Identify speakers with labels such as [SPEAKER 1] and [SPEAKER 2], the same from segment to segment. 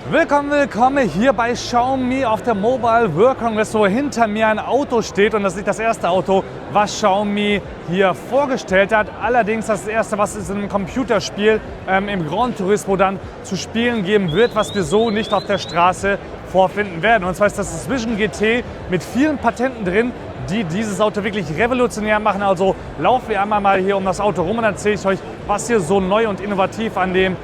[SPEAKER 1] Willkommen hier bei Xiaomi auf der Mobile World Congress, wo hinter mir ein Auto steht. Und das ist nicht das erste Auto, was Xiaomi hier vorgestellt hat. Allerdings das erste, was es in einem Computerspiel im Gran Turismo dann zu spielen geben wird, was wir so nicht auf der Straße vorfinden werden. Und zwar ist das Vision GT mit vielen Patenten drin, die dieses Auto wirklich revolutionär machen. Also laufen wir einmal mal hier um das Auto rum und dann erzähle ich euch, was hier so neu und innovativ an dem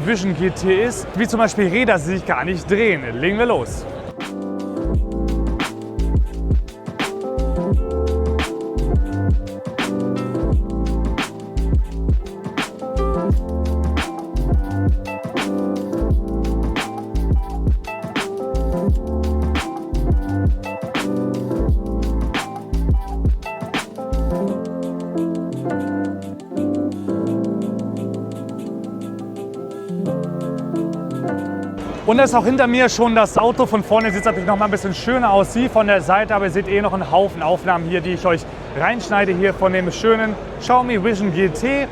[SPEAKER 1] Vision GT ist. Wie zum Beispiel Räder, die sich gar nicht drehen. Legen wir los. Und da ist auch hinter mir schon das Auto. Von vorne sieht es natürlich noch mal ein bisschen schöner aus, wie von der Seite, aber ihr seht noch einen Haufen Aufnahmen hier, die ich euch reinschneide hier von dem schönen Xiaomi Vision GT,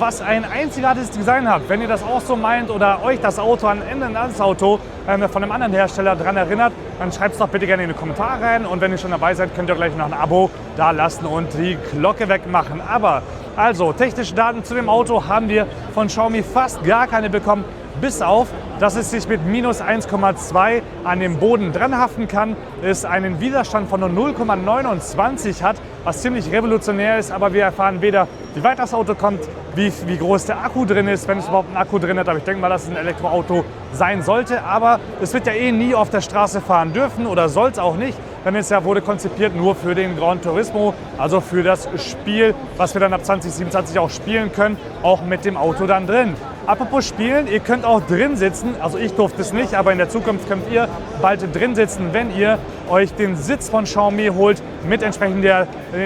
[SPEAKER 1] was ein einzigartiges Design hat. Wenn ihr das auch so meint oder euch das Auto an das Auto von einem anderen Hersteller daran erinnert, dann schreibt es doch bitte gerne in die Kommentare rein. Und wenn ihr schon dabei seid, könnt ihr gleich noch ein Abo da lassen und die Glocke wegmachen. Aber also technische Daten zu dem Auto haben wir von Xiaomi fast gar keine bekommen, bis auf, dass es sich mit minus 1,2 an dem Boden dran haften kann, es einen Widerstand von nur 0,29 hat, was ziemlich revolutionär ist, aber wir erfahren weder, wie weit das Auto kommt, wie groß der Akku drin ist, wenn es überhaupt einen Akku drin hat, aber ich denke mal, dass es ein Elektroauto sein sollte, aber es wird ja nie auf der Straße fahren dürfen oder soll es auch nicht, denn es ja wurde konzipiert nur für den Gran Turismo, also für das Spiel, was wir dann ab 2027 auch spielen können, auch mit dem Auto dann drin. Apropos Spielen, ihr könnt auch drin sitzen, also ich durfte es nicht, aber in der Zukunft könnt ihr bald drin sitzen, wenn ihr euch den Sitz von Xiaomi holt, mit entsprechend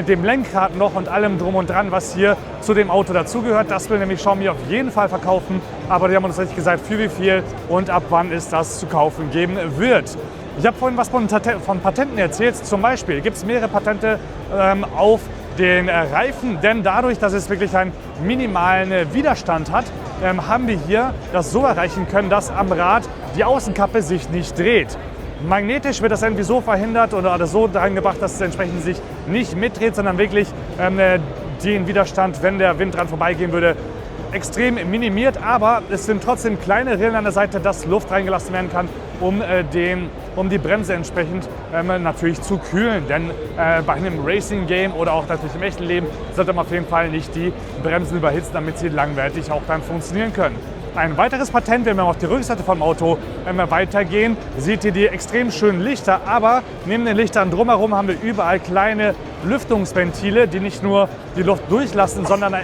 [SPEAKER 1] dem Lenkrad noch und allem drum und dran, was hier zu dem Auto dazugehört. Das will nämlich Xiaomi auf jeden Fall verkaufen, aber die haben uns nicht gesagt, für wie viel und ab wann es das zu kaufen geben wird. Ich habe vorhin was von Patenten erzählt, zum Beispiel gibt es mehrere Patente auf den Reifen, denn dadurch, dass es wirklich einen minimalen Widerstand hat, haben wir hier das so erreichen können, dass am Rad die Außenkappe sich nicht dreht. Magnetisch wird das irgendwie so verhindert oder so daran gebracht, dass es entsprechend sich nicht mitdreht, sondern wirklich den Widerstand, wenn der Wind dran vorbeigehen würde, extrem minimiert, aber es sind trotzdem kleine Rillen an der Seite, dass Luft reingelassen werden kann, um die Bremse entsprechend natürlich zu kühlen. Denn bei einem Racing-Game oder auch natürlich im echten Leben sollte man auf jeden Fall nicht die Bremsen überhitzen, damit sie langwertig auch dann funktionieren können. Ein weiteres Patent, wenn wir auf die Rückseite vom Auto weitergehen, seht ihr die extrem schönen Lichter, aber neben den Lichtern drumherum haben wir überall kleine Lüftungsventile, die nicht nur die Luft durchlassen, sondern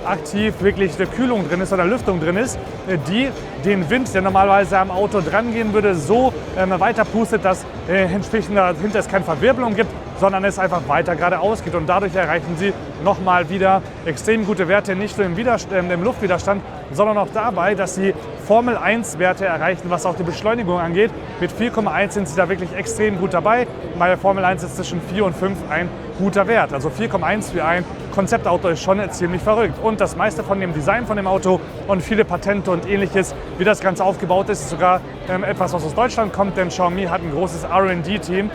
[SPEAKER 1] aktiv wirklich eine Kühlung drin ist oder Lüftung drin ist, die den Wind, der normalerweise am Auto dran gehen würde, so weiter pustet, dass entsprechend dahinter es keine Verwirbelung gibt, sondern es einfach weiter geradeaus geht. Und dadurch erreichen sie nochmal wieder extrem gute Werte, nicht nur im Luftwiderstand, sondern auch dabei, dass sie Formel-1-Werte erreichen, was auch die Beschleunigung angeht. Mit 4,1 sind sie da wirklich extrem gut dabei. Bei der Formel 1 ist zwischen 4 und 5 ein guter Wert. Also 4,1 für ein Konzeptauto ist schon ziemlich verrückt. Und das meiste von dem Design von dem Auto und viele Patente und ähnliches, wie das Ganze aufgebaut ist, ist sogar etwas, was aus Deutschland kommt, denn Xiaomi hat ein großes R&D-Team,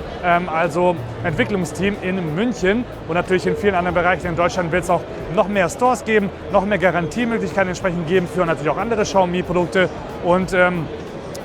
[SPEAKER 1] also Entwicklungsteam in München und natürlich in vielen anderen Bereichen in Deutschland wird es auch noch mehr Stores geben, noch mehr Garantiemöglichkeiten entsprechend geben für natürlich auch andere Xiaomi-Produkte und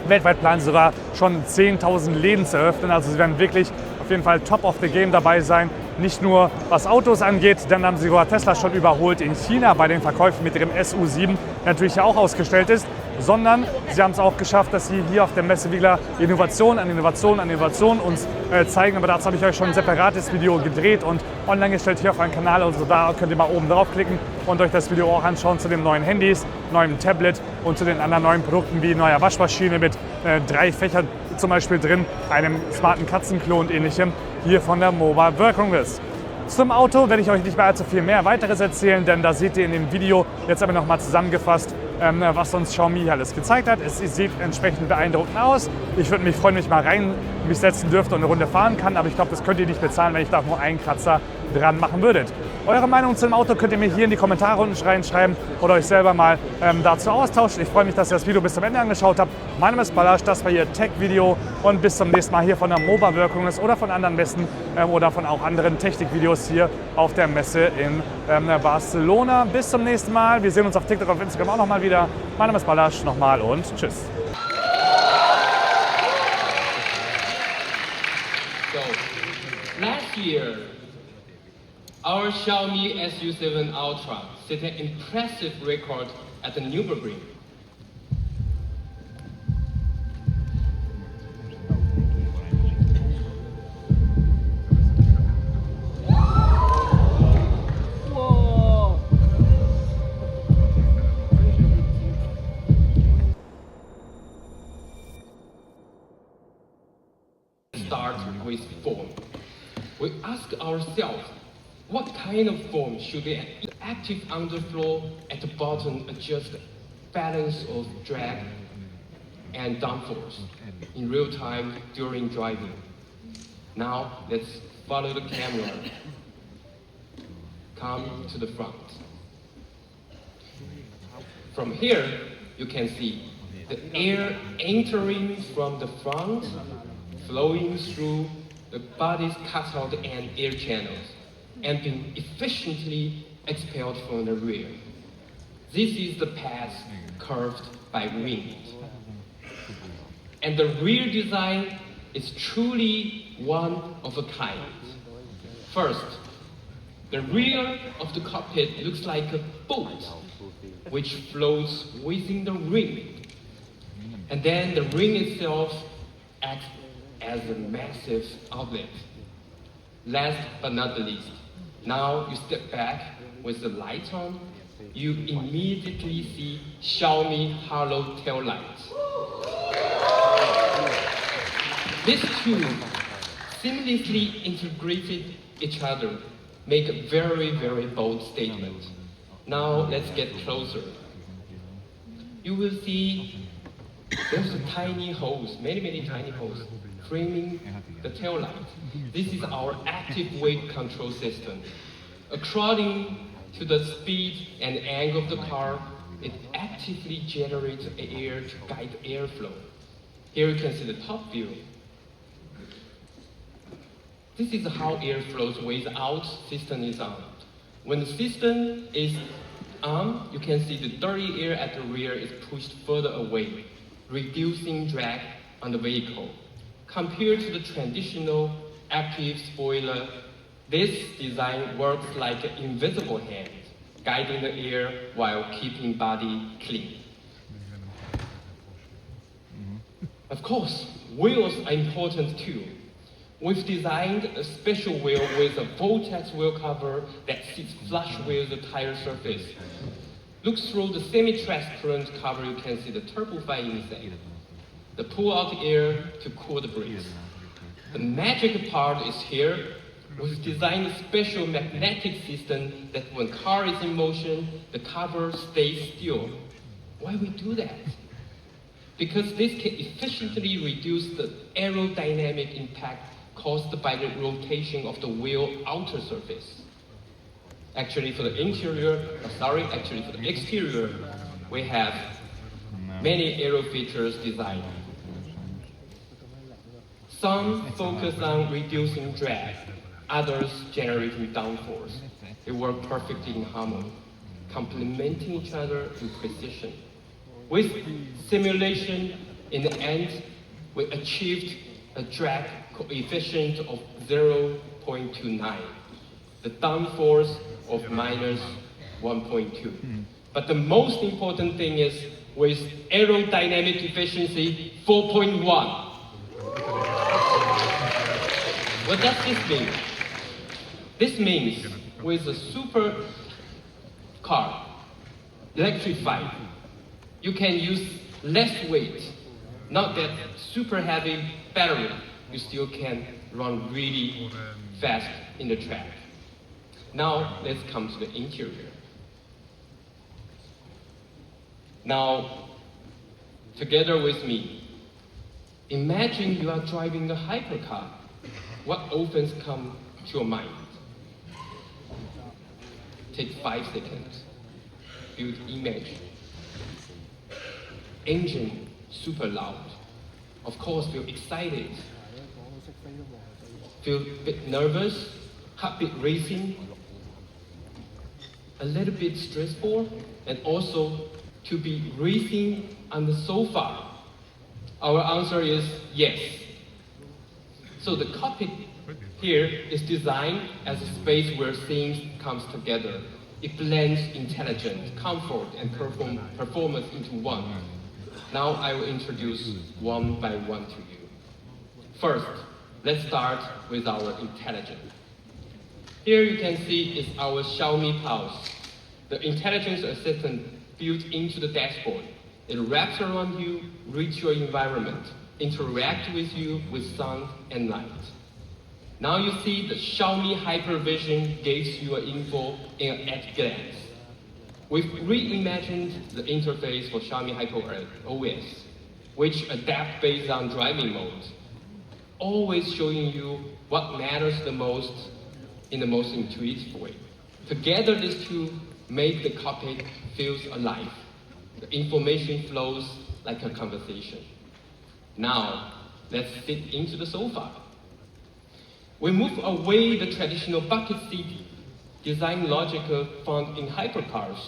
[SPEAKER 1] weltweit planen sie sogar schon 10.000 Läden zu eröffnen, also sie werden wirklich auf jeden Fall top of the game dabei sein. Nicht nur was Autos angeht, dann haben sie sogar Tesla schon überholt in China bei den Verkäufen mit ihrem SU7, der natürlich ja auch ausgestellt ist, sondern sie haben es auch geschafft, dass sie hier auf der Messe wieder Innovation an Innovation an Innovation uns zeigen. Aber dazu habe ich euch schon ein separates Video gedreht und online gestellt hier auf meinem Kanal. Also da könnt ihr mal oben drauf klicken und euch das Video auch anschauen zu den neuen Handys, neuem Tablet und zu den anderen neuen Produkten wie neuer Waschmaschine mit 3 Fächern zum Beispiel drin, einem smarten Katzenklo und ähnlichem hier von der Mobile World Congress. Zum Auto werde ich euch nicht mehr allzu viel mehr weiteres erzählen, denn da seht ihr in dem Video jetzt aber nochmal zusammengefasst, was uns Xiaomi alles gezeigt hat. Es sieht entsprechend beeindruckend aus. Ich würde mich freuen, wenn ich mal rein mich setzen dürfte und eine Runde fahren kann, aber ich glaube, das könnt ihr nicht bezahlen, wenn ich da nur einen Kratzer dran machen würdet. Eure Meinung zu dem Auto könnt ihr mir hier in die Kommentare unten reinschreiben oder euch selber mal dazu austauschen. Ich freue mich, dass ihr das Video bis zum Ende angeschaut habt. Mein Name ist Balázs, das war hier Tech-Video und bis zum nächsten Mal hier von der MOBA World Congress oder von anderen Messen oder von auch anderen Technikvideos hier auf der Messe in Barcelona. Bis zum nächsten Mal. Wir sehen uns auf TikTok und auf Instagram auch nochmal wieder. Mein Name ist Balázs nochmal und tschüss.
[SPEAKER 2] So, last year, our Xiaomi SU7 Ultra set an impressive record at the Nürburgring. Start with foam. We ask ourselves, what kind of foam should the active underfloor at the bottom adjust the balance of drag and downforce in real time during driving? Now let's follow the camera. Come to the front. From here, you can see the air entering from the front, flowing through the body's cutout and air channels, and being efficiently expelled from the rear. This is the path curved by wind. And the rear design is truly one of a kind. First, the rear of the cockpit looks like a boat which floats within the ring. And then the ring itself acts as a massive outlet. Last but not the least, now you step back with the light on, you immediately see Xiaomi Halo tail lights. These two seamlessly integrated each other, make a very, very bold statement. Now let's get closer. You will see there's a tiny holes, many tiny holes, framing the tail light. This is our active weight control system. According to the speed and angle of the car, it actively generates air to guide airflow. Here you can see the top view. This is how air flows without system is on. When the system is on, you can see the dirty air at the rear is pushed further away, reducing drag on the vehicle. Compared to the traditional active spoiler, this design works like an invisible hand, guiding the air while keeping body clean. Of course, wheels are important too. We've designed a special wheel with a Vortex wheel cover that sits flush with the tire surface. Look through the semi-transparent cover, you can see the turbofan inside. The pull out air to cool the brakes. The magic part is here. We've designed a special magnetic system that when car is in motion, the cover stays still. Why we do that? Because this can efficiently reduce the aerodynamic impact caused by the rotation of the wheel outer surface. Actually, for the for the exterior, we have many aero features designed. Some focus on reducing drag, others generating downforce. They work perfectly in harmony, complementing each other in precision. With simulation, in the end, we achieved a drag coefficient of 0.29, the downforce of minus 1.2. But the most important thing is with aerodynamic efficiency 4.1. What does this mean? This means with a super car, electrified, you can use less weight, not that super heavy battery. You still can run really fast in the track. Now let's come to the interior. Now, together with me, imagine you are driving a hypercar. What often comes to your mind? take 5 seconds. Build image. Engine, super loud. Of course, feel excited. Feel a bit nervous, heartbeat racing, a little bit stressful, and also to be racing on the sofa. Our answer is yes. So the cockpit here is designed as a space where things comes together. It blends intelligence, comfort, and performance into one. Now I will introduce one by one to you. First, let's start with our intelligence. Here you can see is our Xiaomi Pulse, the intelligence assistant built into the dashboard. It wraps around you, reads your environment, interacts with you with sound and light. Now you see the Xiaomi HyperVision gives you info at a glance. We've reimagined the interface for Xiaomi HyperOS, which adapts based on driving mode, always showing you what matters the most in the most intuitive way. Together, these two make the cockpit feels alive. The information flows like a conversation. Now, let's sit into the sofa. We move away the traditional bucket seat design logic found in hypercars.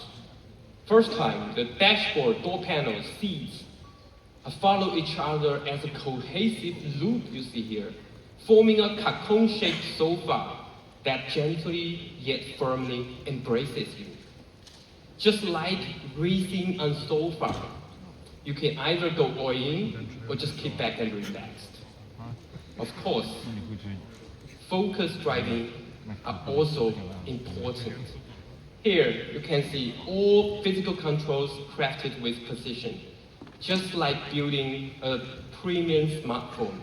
[SPEAKER 2] First time, the dashboard, door panels, seats follow each other as a cohesive loop you see here, forming a cocoon-shaped sofa that gently yet firmly embraces you. Just like breathing on sofa, you can either go all in or just kick back and relax. Of course, focused driving are also important. Here, you can see all physical controls crafted with precision, just like building a premium smartphone.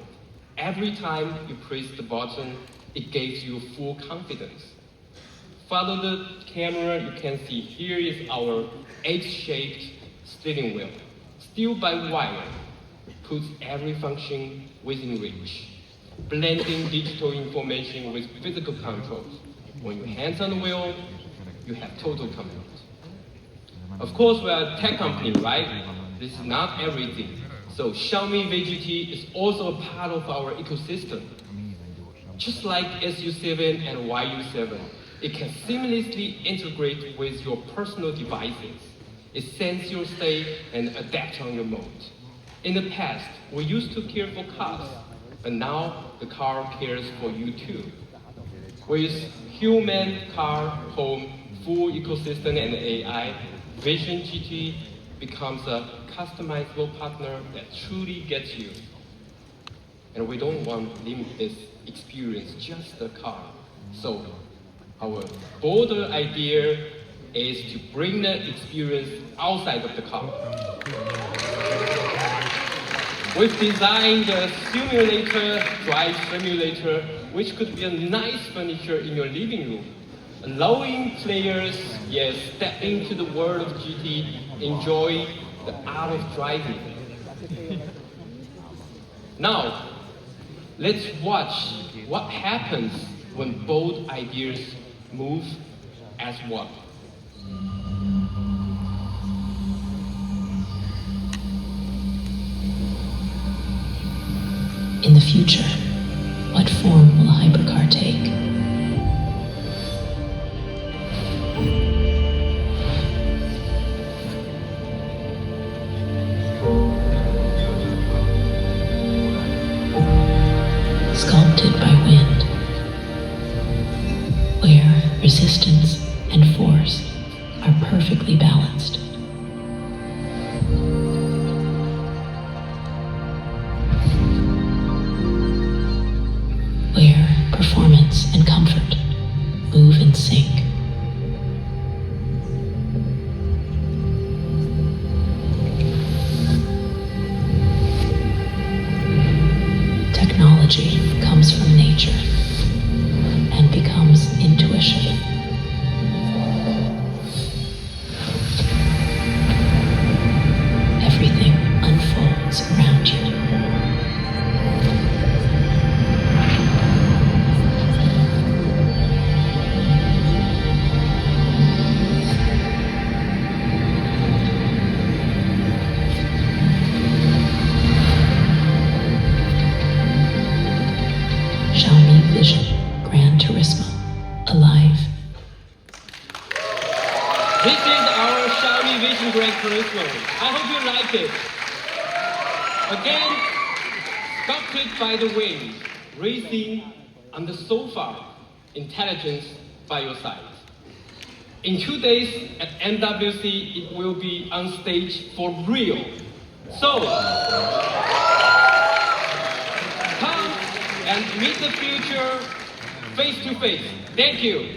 [SPEAKER 2] Every time you press the button, it gives you full confidence. Follow the camera, you can see here is our H-shaped steering wheel. Still by wire, puts every function within reach, blending digital information with physical controls. When your hands on the wheel, you have total command. Of course, we are a tech company, right? This is not everything. So Xiaomi VGT is also a part of our ecosystem. Just like SU7 and YU7, it can seamlessly integrate with your personal devices. It senses your state and adapts on your mode. In the past, we used to care for cars, but now the car cares for you too. With human, car, home, full ecosystem and AI, Vision GT becomes a customizable partner that truly gets you. And we don't want to limit this experience just the car. So our bolder idea is to bring the experience outside of the car. We've designed a simulator, drive simulator, which could be a nice furniture in your living room, allowing players, step into the world of GT, enjoy the art of driving. Now, let's watch what happens when both ideas move as one.
[SPEAKER 3] In the future, what form will a hypercar take? Sculpted by wind, where resistance and force are perfectly balanced. Where performance and comfort move in sync. Technology comes from nature and becomes intuition. Everything unfolds around you.
[SPEAKER 2] rocket. Again, sculpted by the wind, racing on the sofa, intelligence by your side. In 2 days at MWC, it will be on stage for real. So, come and meet the future face to face. Thank you.